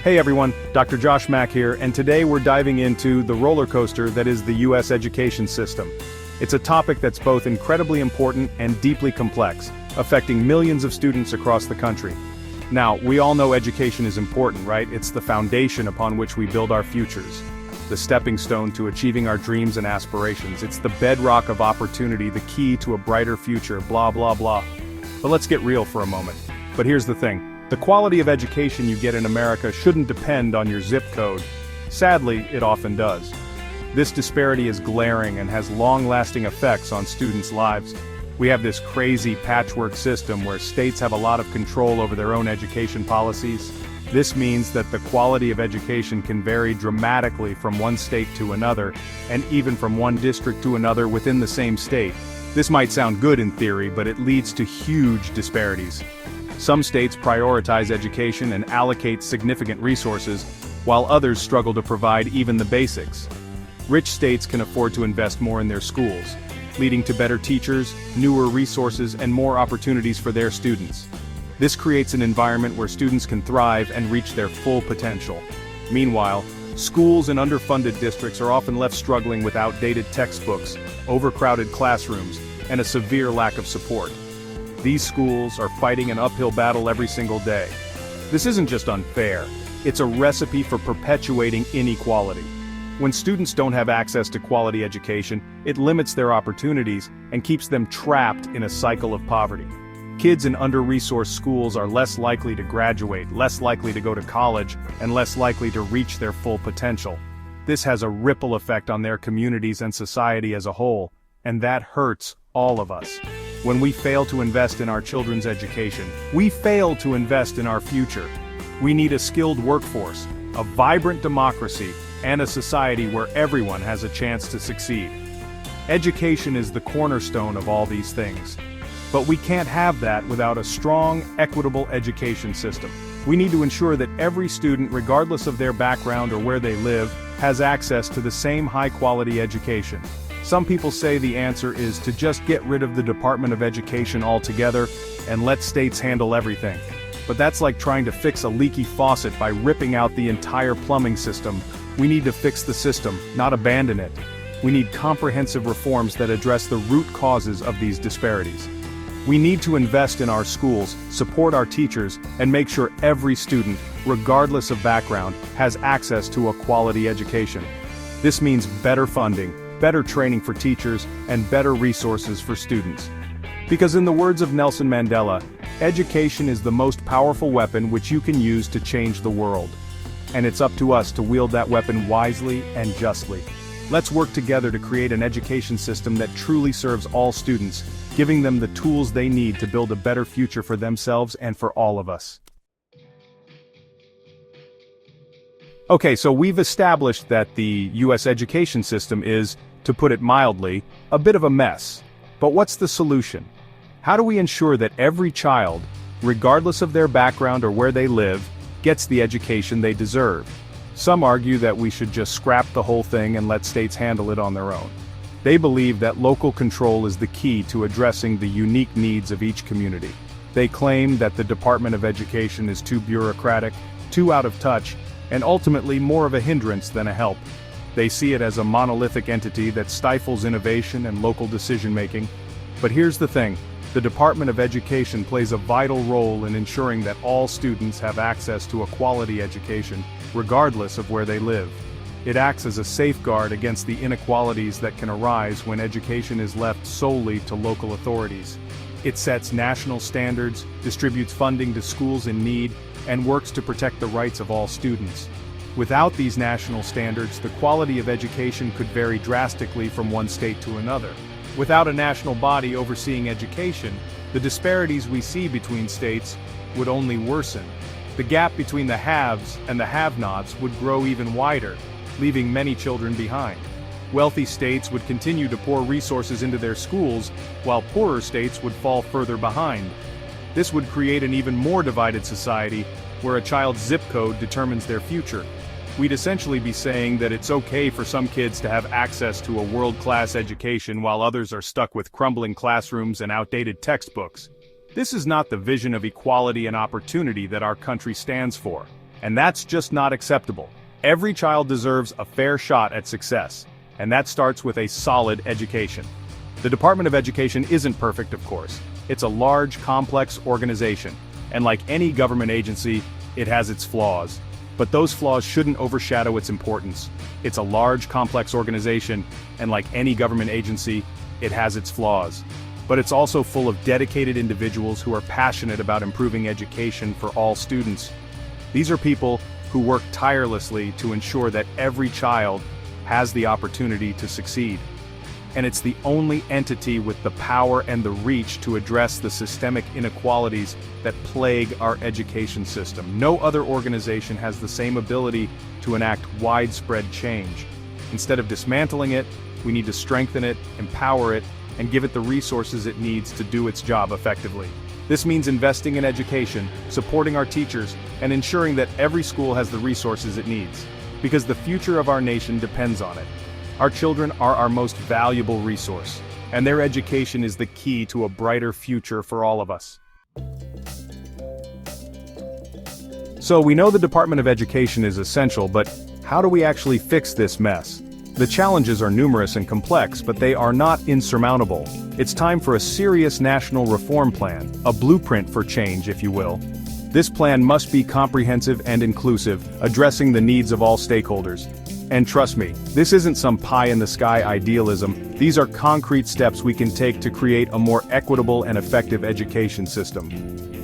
Hey everyone, Dr. Josh Mack here, and today we're diving into the roller coaster that is the US education system. It's a topic that's both incredibly important and deeply complex, affecting millions of students across the country. Now, we all know education is important, right? It's the foundation upon which we build our futures. The stepping stone to achieving our dreams and aspirations. It's the bedrock of opportunity, the key to a brighter future, blah blah blah. But let's get real for a moment. But here's the thing. The quality of education you get in America shouldn't depend on your zip code. Sadly, it often does. This disparity is glaring and has long-lasting effects on students' lives. We have this crazy patchwork system where states have a lot of control over their own education policies. This means that the quality of education can vary dramatically from one state to another, and even from one district to another within the same state. This might sound good in theory, but it leads to huge disparities. Some states prioritize education and allocate significant resources, while others struggle to provide even the basics. Rich states can afford to invest more in their schools, leading to better teachers, newer resources, and more opportunities for their students. This creates an environment where students can thrive and reach their full potential. Meanwhile, schools in underfunded districts are often left struggling with outdated textbooks, overcrowded classrooms, and a severe lack of support. These schools are fighting an uphill battle every single day. This isn't just unfair, it's a recipe for perpetuating inequality. When students don't have access to quality education, it limits their opportunities and keeps them trapped in a cycle of poverty. Kids in under-resourced schools are less likely to graduate, less likely to go to college, and less likely to reach their full potential. This has a ripple effect on their communities and society as a whole, and that hurts all of us. When we fail to invest in our children's education, we fail to invest in our future. We need a skilled workforce, a vibrant democracy, and a society where everyone has a chance to succeed. Education is the cornerstone of all these things. But we can't have that without a strong, equitable education system. We need to ensure that every student, regardless of their background or where they live, has access to the same high-quality education. Some people say the answer is to just get rid of the Department of Education altogether and let states handle everything. But that's like trying to fix a leaky faucet by ripping out the entire plumbing system. We need to fix the system, not abandon it. We need comprehensive reforms that address the root causes of these disparities. We need to invest in our schools, support our teachers, and make sure every student, regardless of background, has access to a quality education. This means better funding, better training for teachers, and better resources for students. Because in the words of Nelson Mandela, education is the most powerful weapon which you can use to change the world. And it's up to us to wield that weapon wisely and justly. Let's work together to create an education system that truly serves all students, giving them the tools they need to build a better future for themselves and for all of us. Okay, so we've established that the US education system is, to put it mildly, a bit of a mess. But what's the solution? How do we ensure that every child, regardless of their background or where they live, gets the education they deserve? Some argue that we should just scrap the whole thing and let states handle it on their own. They believe that local control is the key to addressing the unique needs of each community. They claim that the Department of Education is too bureaucratic, too out of touch, and ultimately more of a hindrance than a help. They see it as a monolithic entity that stifles innovation and local decision-making. But here's the thing, the Department of Education plays a vital role in ensuring that all students have access to a quality education, regardless of where they live. It acts as a safeguard against the inequalities that can arise when education is left solely to local authorities. It sets national standards, distributes funding to schools in need, and works to protect the rights of all students. Without these national standards, the quality of education could vary drastically from one state to another. Without a national body overseeing education, the disparities we see between states would only worsen. The gap between the haves and the have-nots would grow even wider, leaving many children behind. Wealthy states would continue to pour resources into their schools, while poorer states would fall further behind. This would create an even more divided society, where a child's zip code determines their future. We'd essentially be saying that it's okay for some kids to have access to a world-class education while others are stuck with crumbling classrooms and outdated textbooks. This is not the vision of equality and opportunity that our country stands for. And that's just not acceptable. Every child deserves a fair shot at success, and that starts with a solid education. The Department of Education isn't perfect, of course. It's a large, complex organization, and like any government agency, it has its flaws. But those flaws shouldn't overshadow its importance. It's a large, complex organization, and like any government agency, it has its flaws. But it's also full of dedicated individuals who are passionate about improving education for all students. These are people who work tirelessly to ensure that every child has the opportunity to succeed. And it's the only entity with the power and the reach to address the systemic inequalities that plague our education system. No other organization has the same ability to enact widespread change. Instead of dismantling it, we need to strengthen it, empower it, and give it the resources it needs to do its job effectively. This means investing in education, supporting our teachers, and ensuring that every school has the resources it needs. Because the future of our nation depends on it. Our children are our most valuable resource, and their education is the key to a brighter future for all of us. So we know the Department of Education is essential, but how do we actually fix this mess? The challenges are numerous and complex, but they are not insurmountable. It's time for a serious national reform plan, a blueprint for change, if you will. This plan must be comprehensive and inclusive, addressing the needs of all stakeholders. And trust me, this isn't some pie-in-the-sky idealism. These are concrete steps we can take to create a more equitable and effective education system.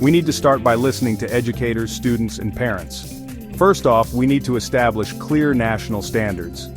We need to start by listening to educators, students, and parents. First off, we need to establish clear national standards.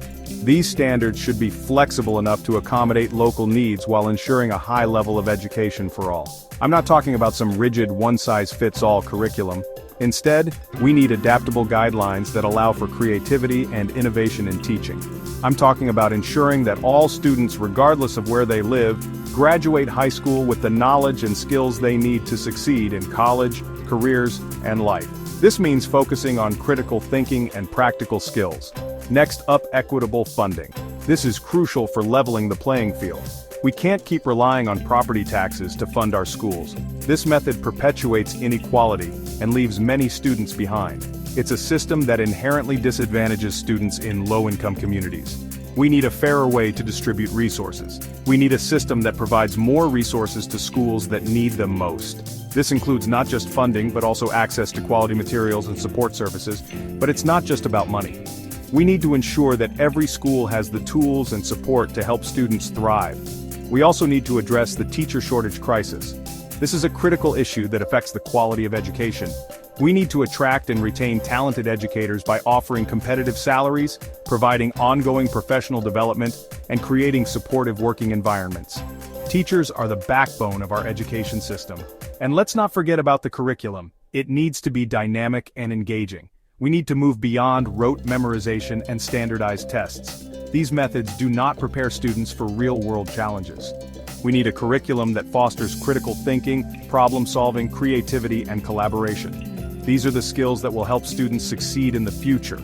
These standards should be flexible enough to accommodate local needs while ensuring a high level of education for all. I'm not talking about some rigid one-size-fits-all curriculum. Instead, we need adaptable guidelines that allow for creativity and innovation in teaching. I'm talking about ensuring that all students, regardless of where they live, graduate high school with the knowledge and skills they need to succeed in college, careers, and life. This means focusing on critical thinking and practical skills. Next up, equitable funding. This is crucial for leveling the playing field. We can't keep relying on property taxes to fund our schools. This method perpetuates inequality and leaves many students behind. It's a system that inherently disadvantages students in low-income communities. We need a fairer way to distribute resources. We need a system that provides more resources to schools that need them most. This includes not just funding, but also access to quality materials and support services. But it's not just about money. We need to ensure that every school has the tools and support to help students thrive. We also need to address the teacher shortage crisis. This is a critical issue that affects the quality of education. We need to attract and retain talented educators by offering competitive salaries, providing ongoing professional development, and creating supportive working environments. Teachers are the backbone of our education system. And let's not forget about the curriculum. It needs to be dynamic and engaging. We need to move beyond rote memorization and standardized tests. These methods do not prepare students for real-world challenges. We need a curriculum that fosters critical thinking, problem-solving, creativity, and collaboration. These are the skills that will help students succeed in the future.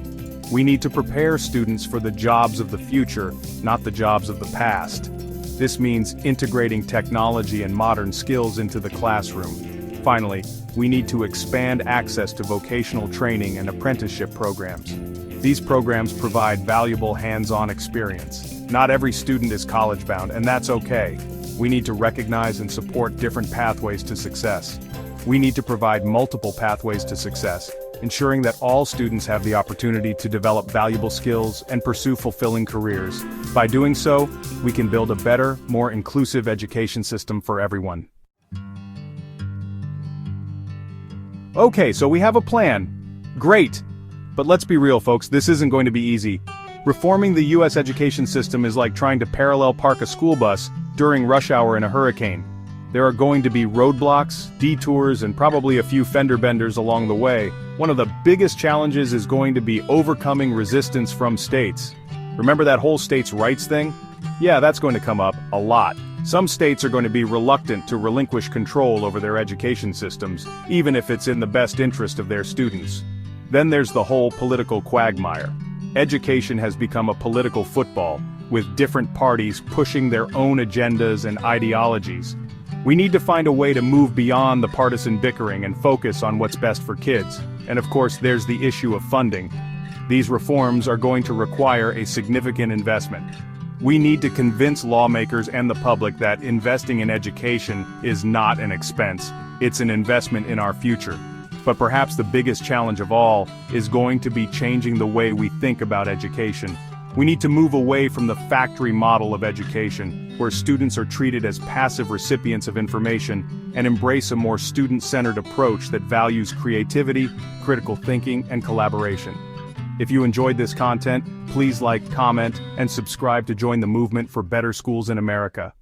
We need to prepare students for the jobs of the future, not the jobs of the past. This means integrating technology and modern skills into the classroom. Finally, we need to expand access to vocational training and apprenticeship programs. These programs provide valuable hands-on experience. Not every student is college-bound, and that's okay. We need to recognize and support different pathways to success. We need to provide multiple pathways to success, ensuring that all students have the opportunity to develop valuable skills and pursue fulfilling careers. By doing so, we can build a better, more inclusive education system for everyone. Okay, so we have a plan. Great. But let's be real, folks, this isn't going to be easy. Reforming the US education system is like trying to parallel park a school bus during rush hour in a hurricane. There are going to be roadblocks, detours, and probably a few fender benders along the way. One of the biggest challenges is going to be overcoming resistance from states. Remember that whole states' rights thing? Yeah, that's going to come up a lot. Some states are going to be reluctant to relinquish control over their education systems, even if it's in the best interest of their students. Then there's the whole political quagmire. Education has become a political football, with different parties pushing their own agendas and ideologies. We need to find a way to move beyond the partisan bickering and focus on what's best for kids. And of course, there's the issue of funding. These reforms are going to require a significant investment. We need to convince lawmakers and the public that investing in education is not an expense, it's an investment in our future. But perhaps the biggest challenge of all is going to be changing the way we think about education. We need to move away from the factory model of education, where students are treated as passive recipients of information, and embrace a more student-centered approach that values creativity, critical thinking, and collaboration. If you enjoyed this content, please like, comment, and subscribe to join the movement for better schools in America.